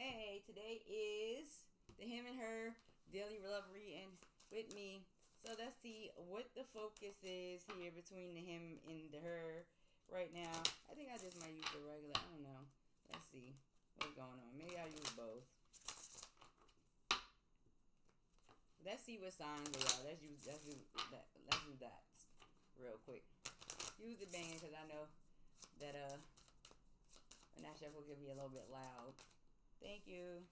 Hey, today is the him and her daily love reading with me. So let's see what the focus is here between the him and the her right now. I think I just might use the regular. I don't know. Let's see what's going on. Maybe I'll use both. Let's see what signs they are. Let's use that real quick. Use the band because I know that an shuffle can be a little bit loud. Thank you.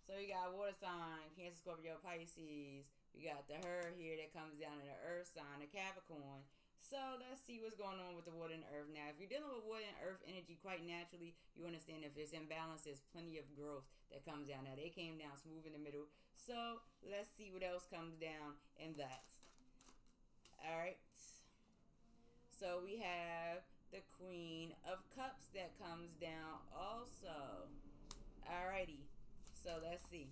So you got water sign, Cancer, Scorpio, Pisces. We got the her here that comes down in the earth sign, the Capricorn. So let's see what's going on with the water and the earth. Now, if you're dealing with water and earth energy quite naturally, you understand if there's imbalance, there's plenty of growth that comes down. Now, they came down smooth in the middle. So let's see what else comes down in that. All right. So we have the Queen of Cups that comes down also. Alrighty. So let's see.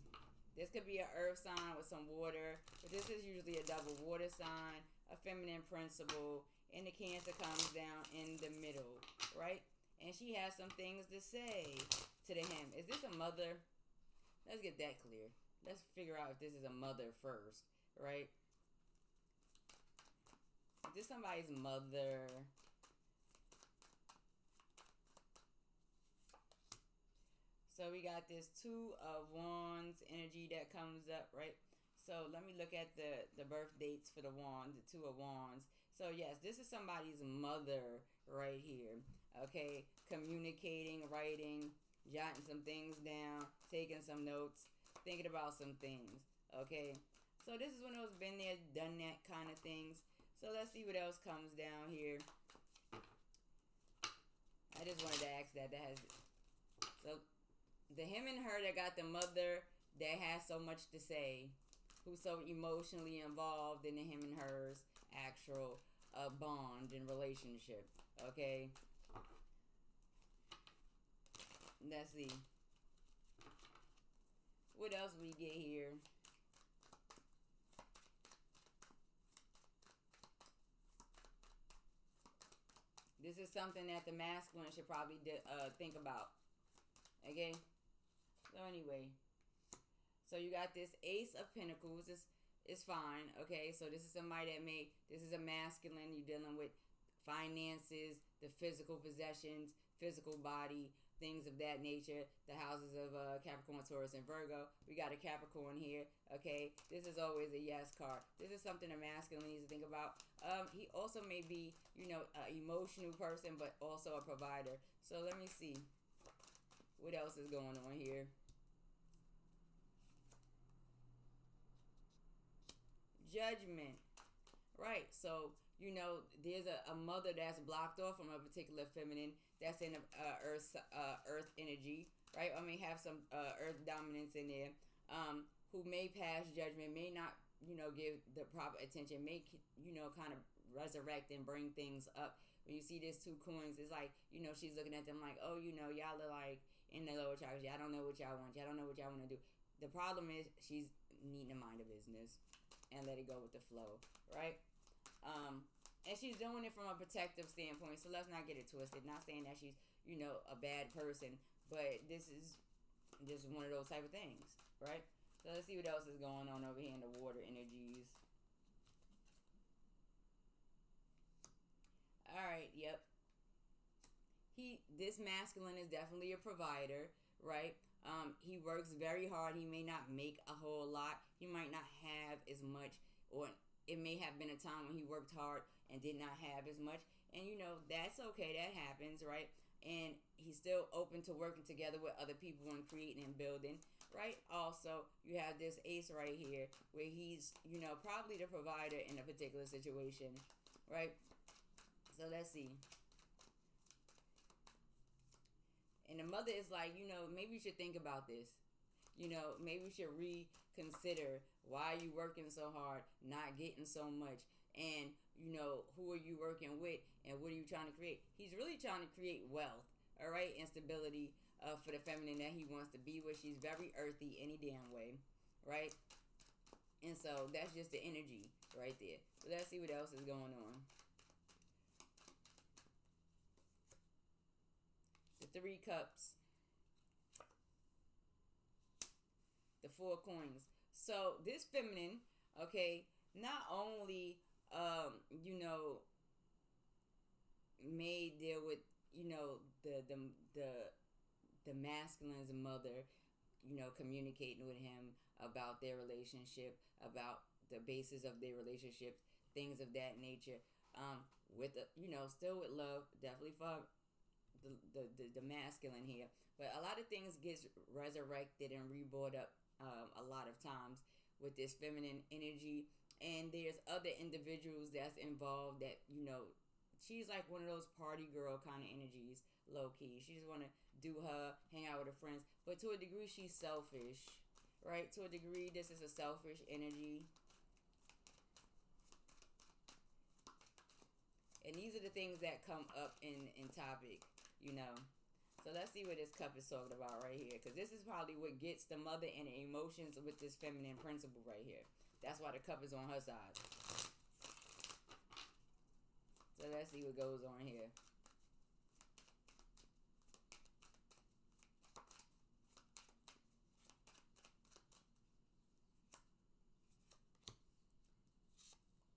This could be an earth sign with some water, but this is usually a double water sign, a feminine principle, and the Cancer comes down in the middle, right? And she has some things to say to the him. Is this a mother? Let's get that clear. Let's figure out if this is a mother first, right? Is this somebody's mother? So we got this Two of Wands energy that comes up, right? So let me look at the birth dates for the Wands, the Two of Wands. So yes, this is somebody's mother right here. Okay, communicating, writing, jotting some things down, taking some notes, thinking about some things. Okay, so this is one of those been there, done that kind of things. So let's see what else comes down here. I just wanted to ask that has so. The him and her that got the mother that has so much to say, who's so emotionally involved in the him and her's actual bond and relationship. Okay? Let's see. What else we get here? This is something that the masculine should probably think about. Okay? So anyway, so you got this Ace of Pentacles. This is fine, okay? So this is somebody that this is a masculine. You're dealing with finances, the physical possessions, physical body, things of that nature. The houses of Capricorn, Taurus, and Virgo. We got a Capricorn here, okay? This is always a yes card. This is something a masculine needs to think about. He also may be, an emotional person, but also a provider. So let me see. What else is going on here? Judgment. Right. So, there's a mother that's blocked off from a particular feminine that's in earth energy. Right. I mean, have some earth dominance in there. Who may pass judgment, may not, give the proper attention, may, kind of resurrect and bring things up. When you see these two coins, it's like, she's looking at them like, oh, y'all are like in the lower chakras. Y'all don't know what y'all want. Y'all don't know what y'all want to do. The problem is she's needing to mind her business and let it go with the flow, right? And she's doing it from a protective standpoint, so let's not get it twisted. Not saying that she's, a bad person, but this is just one of those type of things, right? So let's see what else is going on over here in the water energies. All right, yep. This masculine is definitely a provider, right? He works very hard. He may not make a whole lot. He might not have as much, or it may have been a time when he worked hard and did not have as much. And, that's okay. That happens, right? And he's still open to working together with other people and creating and building, right? Also, you have this ace right here where he's, probably the provider in a particular situation, right? So let's see. And the mother is like, maybe you should think about this. Maybe you should reconsider why are you working so hard, not getting so much. And, who are you working with and what are you trying to create? He's really trying to create wealth, all right, and stability for the feminine that he wants to be with. She's very earthy any damn way, right? And so that's just the energy right there. So let's see what else is going on. The Three Cups. four coins. So this feminine, okay, not only you know, may deal with, you know, the masculine's mother, you know, communicating with him about their relationship, about the basis of their relationship, things of that nature. With you know, still with love, definitely for the masculine here, but a lot of things gets resurrected and rebrought up a lot of times with this feminine energy, and there's other individuals that's involved that, you know, she's like one of those party girl kind of energies, low key. She just want to do her, hang out with her friends, but to a degree she's selfish, right? To a degree this is a selfish energy. And these are the things that come up in topic, you know. So let's see what this cup is talking about right here, because this is probably what gets the mother and the emotions with this feminine principle right here. That's why the cup is on her side. So let's see what goes on here.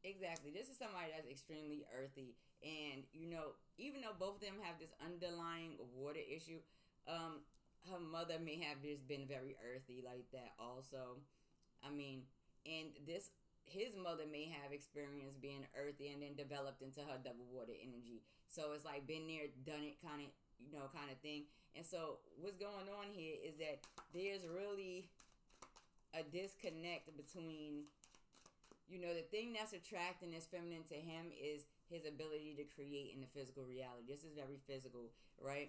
Exactly. This is somebody that's extremely earthy. And, you know, even though both of them have this underlying water issue, her mother may have just been very earthy like that also. I mean, and this, his mother may have experienced being earthy and then developed into her double water energy. So it's like been there, done it kind of, you know, kind of thing. And so what's going on here is that there's really a disconnect between, you know, the thing that's attracting this feminine to him is his ability to create in the physical reality. This is very physical, right?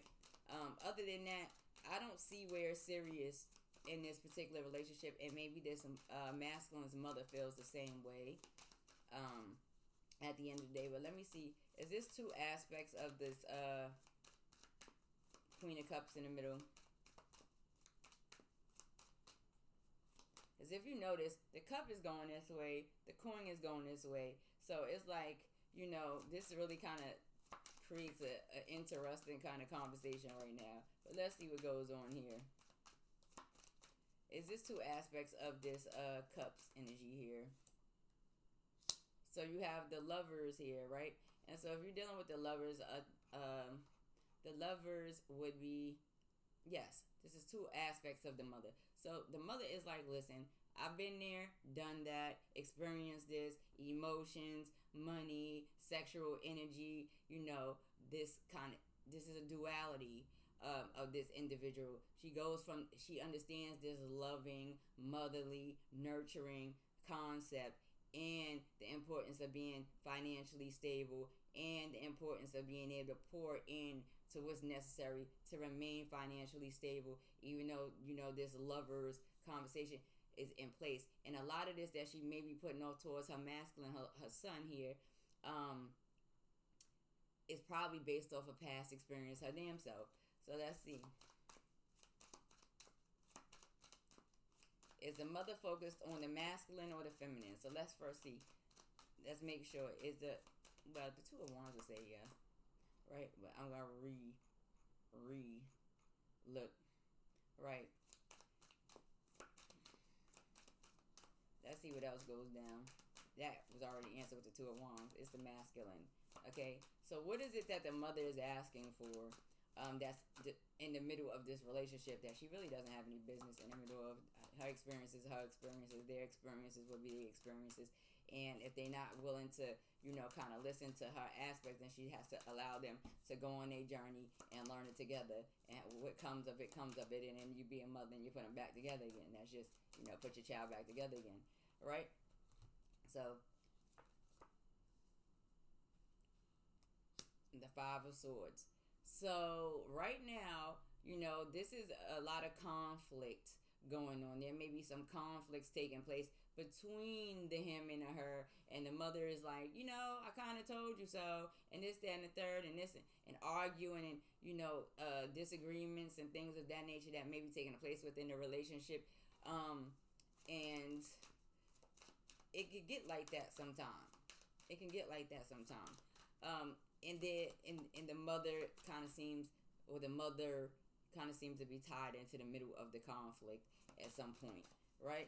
Other than that, I don't see where it's serious in this particular relationship, and maybe this masculine's mother feels the same way at the end of the day. But let me see. Is this two aspects of this Queen of Cups in the middle? As if you notice, the cup is going this way, the coin is going this way. So it's like, you know, this really kind of creates a interesting kind of conversation right now. But let's see what goes on here. Is this two aspects of this cups energy here? So you have the lovers here, right? And so if you're dealing with the lovers would be, yes, this is two aspects of the mother. So the mother is like, listen, I've been there, done that, experienced this, emotions, money, sexual energy, you know, this is a duality of this individual. She understands this loving, motherly, nurturing concept, and the importance of being financially stable, and the importance of being able to pour in to what's necessary to remain financially stable, even though, you know, this lover's conversation is in place. And a lot of this that she may be putting off towards her masculine, her son here, is probably based off of past experience, her damn self. So let's see. Is the mother focused on the masculine or the feminine? So let's first see. Let's make sure. Is the, well, the Two of Wands will say yeah. Right, but I'm gonna look, right. Let's see what else goes down. That was already answered with the Two of Wands. It's the masculine. Okay, so what is it that the mother is asking for? That's in the middle of this relationship that she really doesn't have any business in the middle of. Her experiences, their experiences will be their experiences. And if they're not willing to, you know, kind of listen to her aspects, then she has to allow them to go on their journey and learn it together. And what comes of it, comes of it. And then you be a mother and you put them back together again. That's just, you know, put your child back together again. Right? So, the Five of Swords. So, right now, you know, this is a lot of conflict going on. There may be some conflicts taking place between the him and the her, and the mother is like, you know, I kind of told you so, and this, that, and the third, and this, and arguing, and, you know, disagreements and things of that nature that may be taking place within the relationship, and it could get like that sometime. It can get like that sometime. And then, and the mother kind of seems, or the mother kind of seems to be tied into the middle of the conflict at some point. right?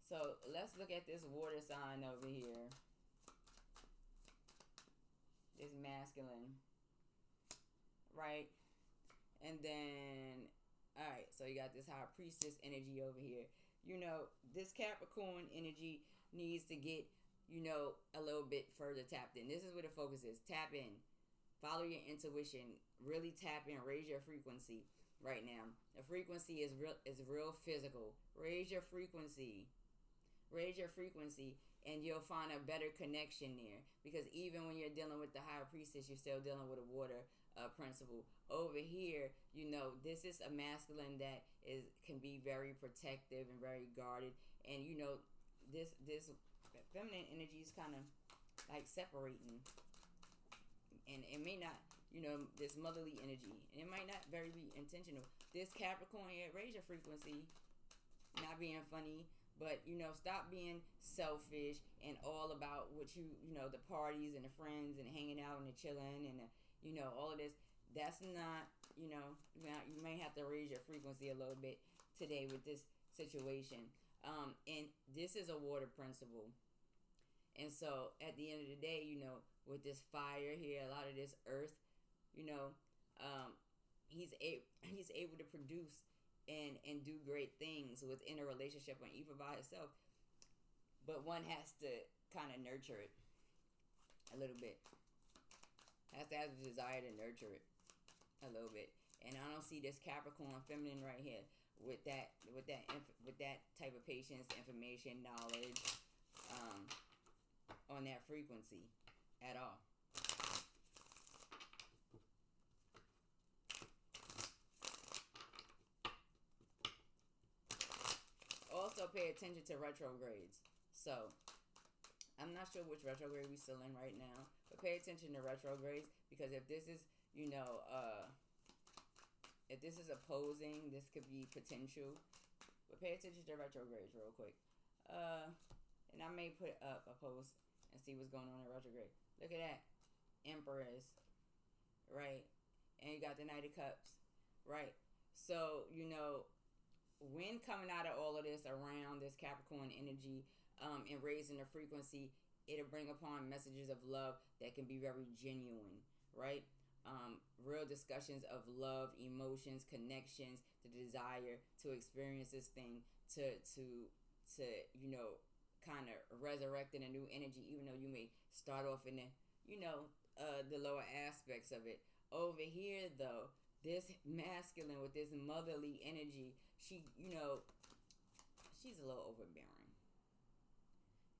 So let's look at this water sign over here. This masculine, right? And then, all right, so you got this high priestess energy over here. You know, this Capricorn energy needs to get, you know, a little bit further tapped in. This is where the focus is. Tap in. Follow your intuition. Really tap in. Raise your frequency right now. The frequency is real physical. Raise your frequency. Raise your frequency, and you'll find a better connection there. Because even when you're dealing with the high priestess, you're still dealing with a water principle. Over here, you know, this is a masculine that can be very protective and very guarded, and you know, this feminine energy is kind of like separating, and it may not, you know, this motherly energy, and it might not very be intentional. This Capricorn here, raise your frequency, not being funny. But, you know, stop being selfish and all about what you know, the parties and the friends and hanging out and the chilling and, you know, all of this. That's not, you know, you may have to raise your frequency a little bit today with this situation. And this is a water principle. And so at the end of the day, you know, with this fire here, a lot of this earth, you know, he's able to produce and do great things within a relationship or even by himself. But one has to kind of nurture it a little bit. Has to have the desire to nurture it a little bit. And I don't see this Capricorn feminine right here with that type of patience, information, knowledge, on that frequency at all. Also pay attention to retrogrades. So I'm not sure which retrograde we still in right now, but pay attention to retrogrades, because if this is, you know, if this is opposing, this could be potential. But pay attention to retrogrades real quick. And I may put up a post and see what's going on in retrograde. Look at that. Empress. Right? And you got the Knight of Cups. Right? So, you know, when coming out of all of this around this Capricorn energy, and raising the frequency, it'll bring upon messages of love that can be very genuine, right? Real discussions of love, emotions, connections, the desire to experience this thing, to you know, kind of resurrect in a new energy, even though you may start off in the, you know, the lower aspects of it. Over here, though, this masculine with this motherly energy, she, you know, she's a little overbearing.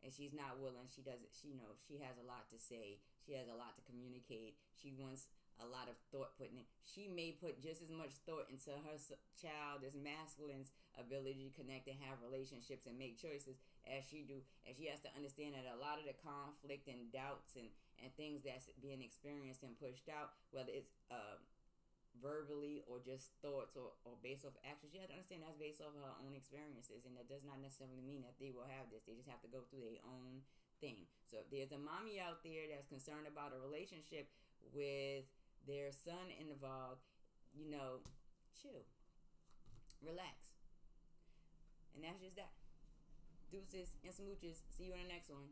And she's not willing. She doesn't, she, you know, she has a lot to say. She has a lot to communicate. She wants a lot of thought put in it. She may put just as much thought into her child, this masculine's ability to connect and have relationships and make choices as she do. And she has to understand that a lot of the conflict and doubts and things that's being experienced and pushed out, whether it's verbally or just thoughts or based off actions, you have to understand that's based off her own experiences, and that does not necessarily mean that they will have this. They just have to go through their own thing. So if there's a mommy out there that's concerned about a relationship with their son involved, you know, chill, relax, and that's just that. Deuces and smooches. See you in the next one.